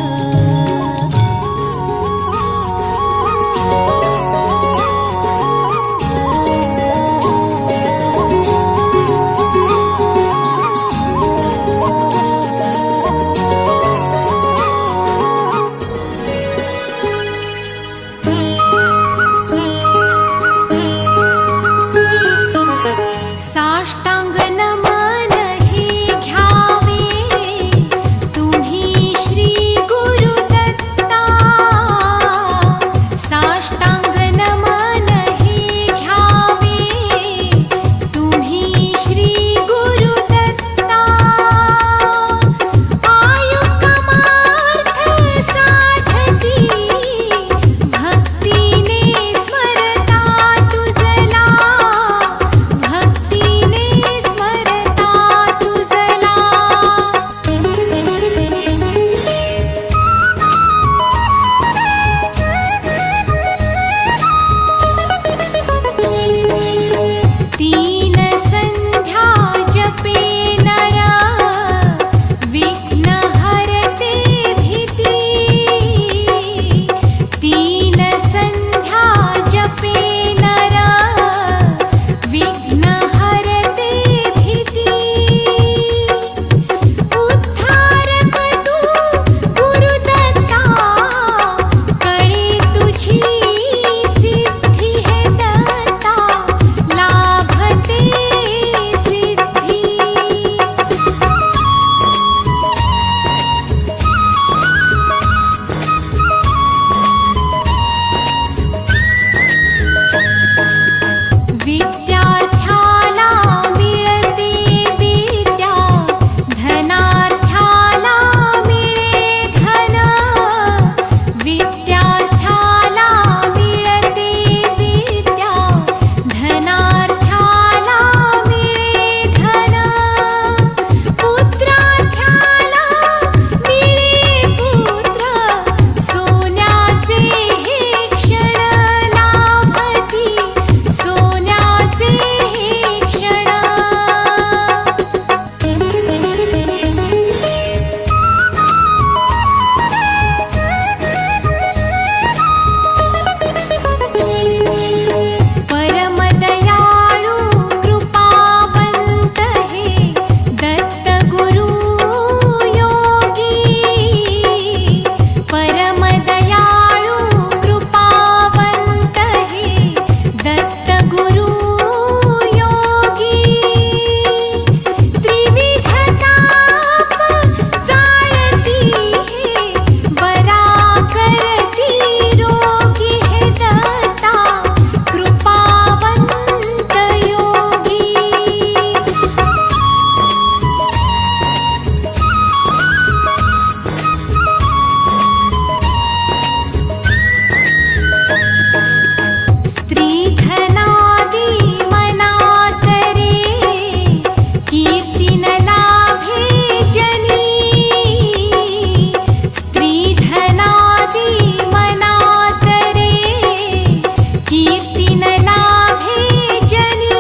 कीर्ती न लाभे जनी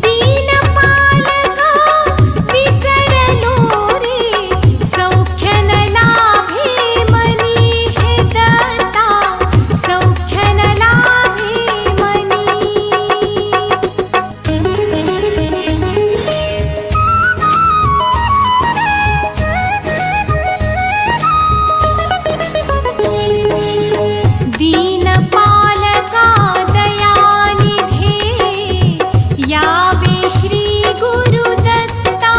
दीनपालका विसरलो रे सौख्य न लाभे मनी हे दत्ता सौख्य न लाभे मनी दीनपालका दयानिधे यावे श्री गुरुदत्ता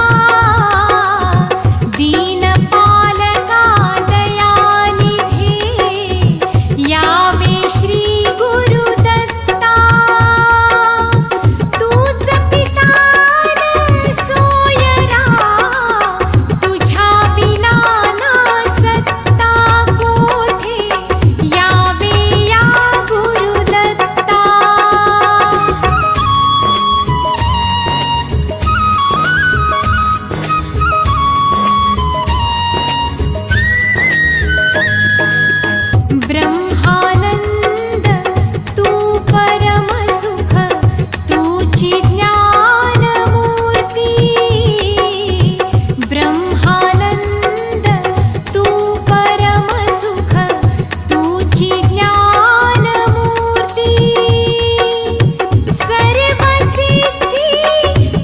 दीनपालका दयानिधे यावे श्री गुरुदत्ता तूच पितान सोयरा तुझ्या विना ना सत्ता कोठे यावे या गुरुदत्ता ब्रह्मानंद तू परम सुख तुझी ज्ञानमूर्ती ब्रह्मानंद तू परम सुख तुझी ज्ञानमूर्ती सर्व सिद्धी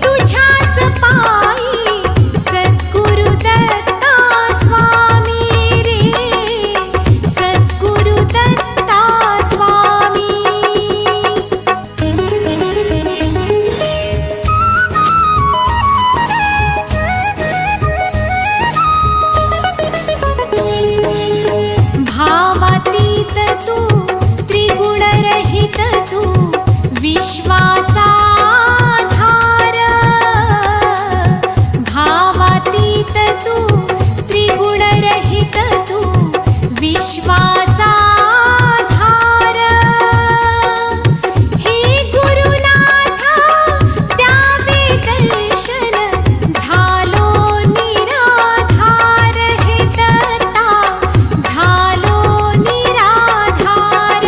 तुझ्याच पायी सद्गुरु दत्ता स्वामी रे सद्गुरु दत्ता स्वामी भावातीत तू त्रिगुणरहित तू विश्वाचा आधार भावातीत तू त्रिगुणरहित तू विश्वाचा आधार हे गुरुनाथा द्यावे दर्शन झालो निराधार हे दत्ता झालो निराधार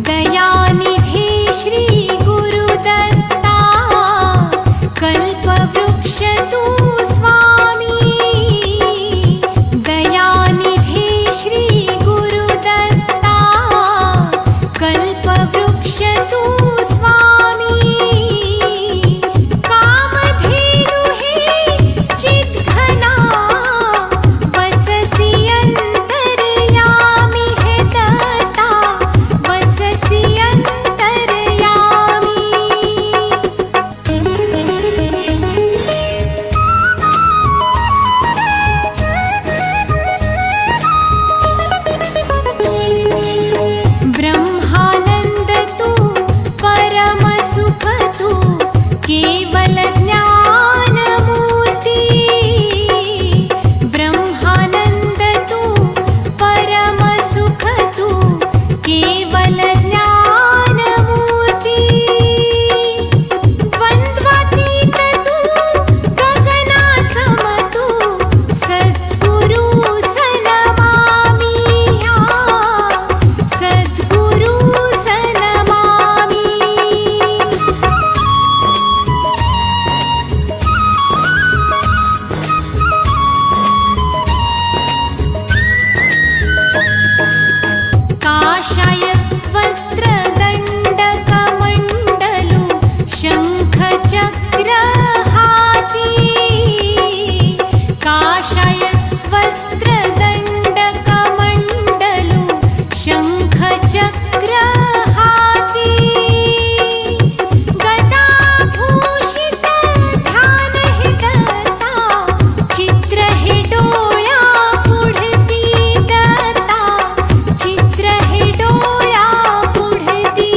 दयानिधे श्री गुरुदत्ता कल्पवृक्ष तू स्वामी दयानिधे श्री गुरुदत्ता कल्पवृक्ष तू स्वामी कामधेनु हे चिद्घना वससि अंतर्यामी हे दत्ता वससि अंतर्यामी ब्रह्मानंद तू परम सुख तू केवल ज्ञानमूर्ती ब्रह्मानंद तू परम सुख तू केवल ज्ञानमूर्ती द्वंद्वातीत तू गगनासम तू सद्गुरु सनमामि ह्या सद्गुरु सनमामि काषाय वस्त्रदण्डकमण्डलु शङ्खचक्र हाती काषाय वस्त्रदण्डकमण्डलु शङ्खचक्र हाती गदाभूषित ध्यान हे दत्ता चित्र हे डोळ्या पुढती दत्ता चित्र हे डोळ्या पुढती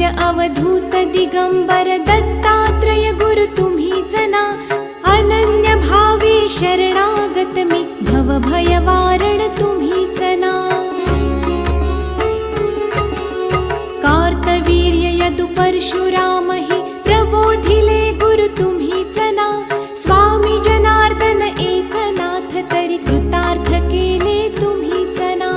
नित्य अवधूत दिगंबर दत्तात्रय गुरु तुम्हीच ना. अनन्य भावे शरणागत मी भव भय वारण तुम्हीच ना. कार्तवीर्य यदु परशुराम हि प्रबोधिले गुरु तुम्हीच ना. स्वामी जनार्दन एकनाथ तरी कृतार्थ केले तुम्हीच ना.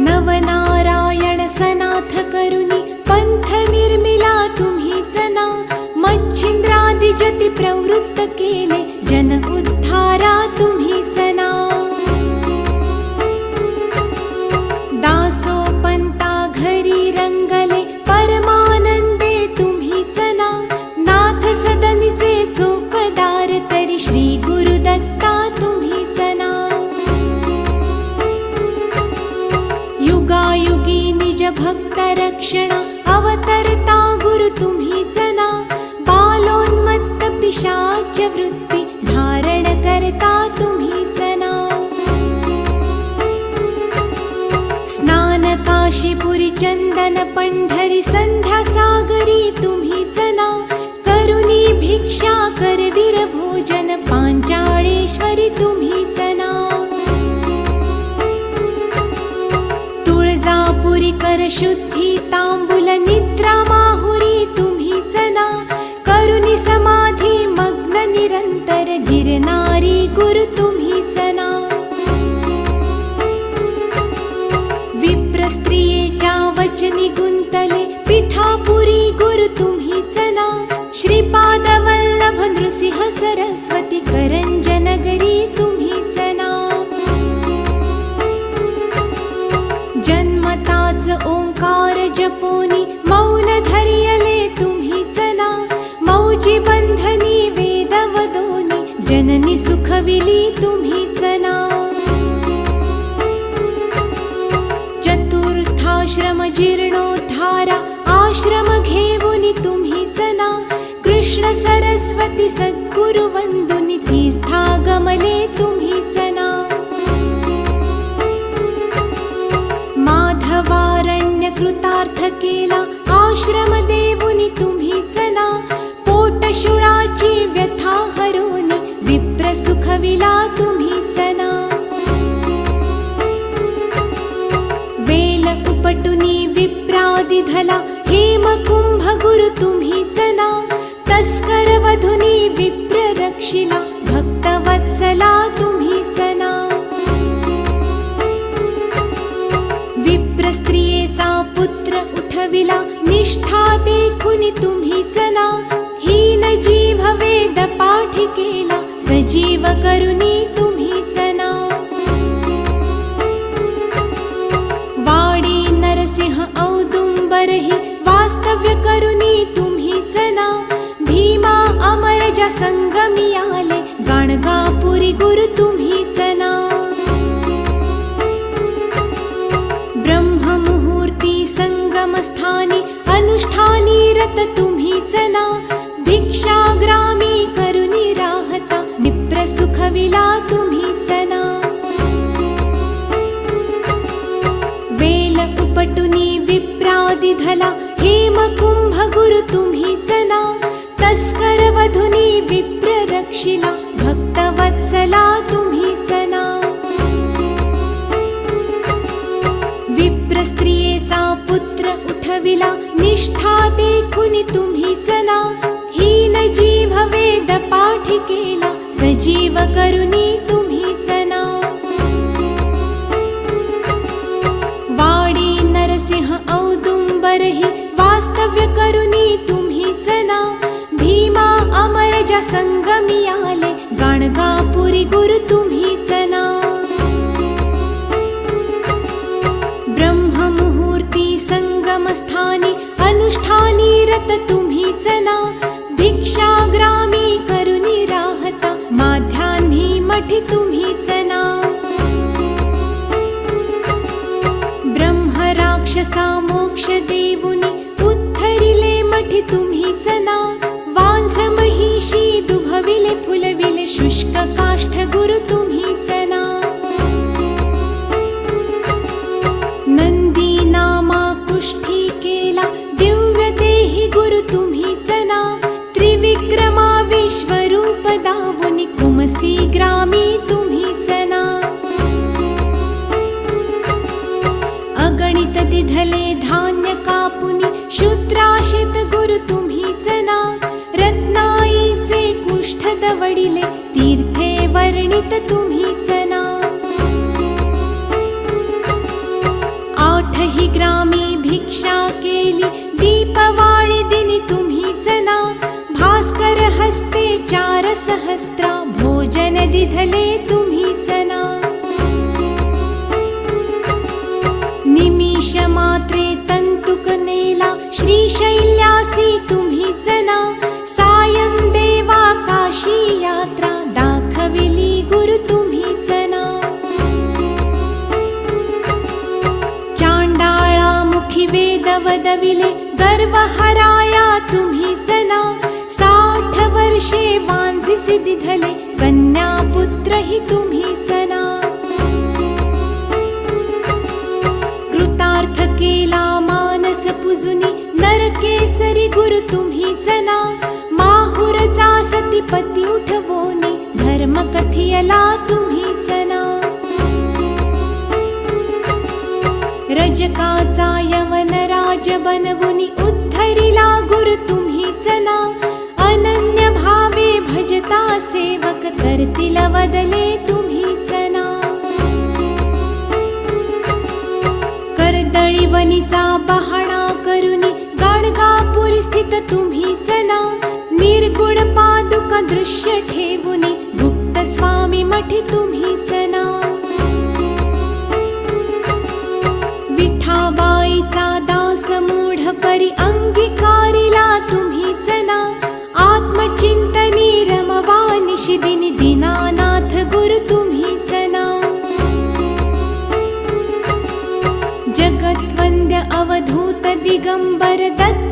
नवनारायण सनाथ करुणी पंथ निर्मिला तुम्हीच ना. मच्छिंद्रादि जति प्रवृत्त केले जन उद्धारा तुम्हीच ना. दासोपंता घरी रंगले परमानंदे तुम्हीच ना. नाथ सदनीचे चोपदार तरी श्री गुरुदत्ता तुम्हीच ना. युगायुगी निज भक्त रक्षण अवतरता गुरु तुम्हीच ना. बालोन्मत्त पिशाच वृत्ती धारण करता तुम्हीच ना. स्नान काशीपुरी चंदन पंढरी संध्या सागरी तुम्हीच ना. करुणी भिक्षा करवीर भोजन पांचाळेश्वरी तुम्हीच ना. तुळजापुरी कर शुद्धी तांबूल निद्रा माहुरी तुम्हीच ना. करुणी समाधी मग्न निरंतर गिरनारी गुरु तुम्हीच ना. विप्र स्त्रियेच्या वचनी गुंतले पिठापुरी गुरु तुम्हीच ना. श्रीपाद वल्लभ नृसिंह सरस्वती करंजनगरी तुम्हीच ना. जन्मताच ओंकार जपोनी मौन धरियले तुम्हीच ना. मौजी बंधनी वेद वदोनी जननी सुखविली तुम्हीच ना. चतुर्थाश्रम जीर्णोद्धारा आश्रम घेऊनी तुम्हीच ना. कृष्ण सरस्वती सद्गुरु वंदुनी तीर्थागमले तुम्हीच ना. माधवारण्य कृतार्थ केला आश्रम देवुनी तुम्हीच ना. पोटशुळाची व्यथा हरोनी विप्र सुखविला तुम्हीच ना. वेल उपटुनी विप्रादि धला हेमकुंभ गुरु तुम्हीच ना. तस्कर वधुनी विप्र रक्षिला भक्तवत्सला तुम्हीच ना. विप्र स्त्रियेचा पुत्र उठविला निष्ठा देखुनी तुम्हीच ना. हीन जीव वेद पाठ केला सजीव करुणी तुम्हीच ना. वाडी नरसिंह औदुंबरहि वास्तव्य करुणी तुम्हीच ना. भीमा अमरजा संगमी आले गाणगापुरी गुरु तुम्हीच ना. ब्रह्ममुहूर्ती संगमस्थानी अनुष्ठानी रत तुम्हीच ना. भिक्षाग्रामी करुणी राहता निप्र सुखविला तुम्हीच ना. वेल उपटुनी विप्रादि धला हेमकुंभ गुरु तुम्हीच ना. तस्कर वधुनी विप्र रक्षिला भक्तवत्सला तुम्हीच ना. विप्र स्त्रियेचा पुत्र उठविला निष्ठा देखुनी तुम्हीच ना. हीन जीव वेद पाठ केला सजीव करुणी तुम्हीच ना. वाडी नरसिंह औदुंबरहि वास्तव्य करुणी तुम्हीच ना. भीमा अमरजा संगमी आले गाणगापुरी गुरु तुम्हीच ना. ब्रह्ममुहूर्ती संगमस्थानी अनुष्ठानी रत तुम्हीच ना. भिक्षाग्रामी करुणी राहता माध्यान्ही मठी तुम्हीच ना. ब्रह्म राक्षसा मोक्ष देवुनी उद्धरिले मठी तुम्हीच ना. वांझ महिषी दुभविले फुलविले शुष्क काष्ठ गुरु तुम्हीच ना. नंदी नाम गणित दिधले धान्य कापुनी शूद्राशित गुरु तुम्हीच ना रत्नाईचे कुष्ठ दवडिले तीर्थे वर्णित तुम्हीच ना आठही ग्रामी भिक्षा केली दीपवाळी दिनी तुम्हीच ना भास्कर हस्ते 4 सहस्त्रा भोजन दिधले तुम्हीच ना निमिष मात्रे तंतुक नेला श्रीशैल्यासी तुम्हीच ना सायं देवा काशी यात्रा दाखविली गुरु तुम्हीच ना चांडाळा मुखी वेद वदविले गर्व हराया तुम्हीच ना 60 वर्षे वांझिसी दिधले कन्या पुत्र ही तुम्हीच ना कृतार्थ केला मानस पुजुनी नरकेसरी गुरु तुम्हीच ना माहुरचा सतीपती उठवोनी धर्म कथियला तुम्हीच ना रजकाचा यवन राज बनवुनी उद्धरिला गुरु तुम्हीच ना अनन्य भावे भजता सेवक करतील वदले तुम्हीच ना कर्दळीवनीचा बहाणा करुनी गाणगापुरी स्थित तुम्हीच ना निर्गुण पादुका दृश्य ठेवुनी गुप्त स्वामी मठी तुम्हीच ना विठाबाईचा दास मूढ परी अंगीकारिला तुम्हीच ना आत्मचिंतनी रमवा निशिदिनी दीनानाथ गुरु तुम्हीच ना जगद्वंद्य अवधूत दिगंबर दत्त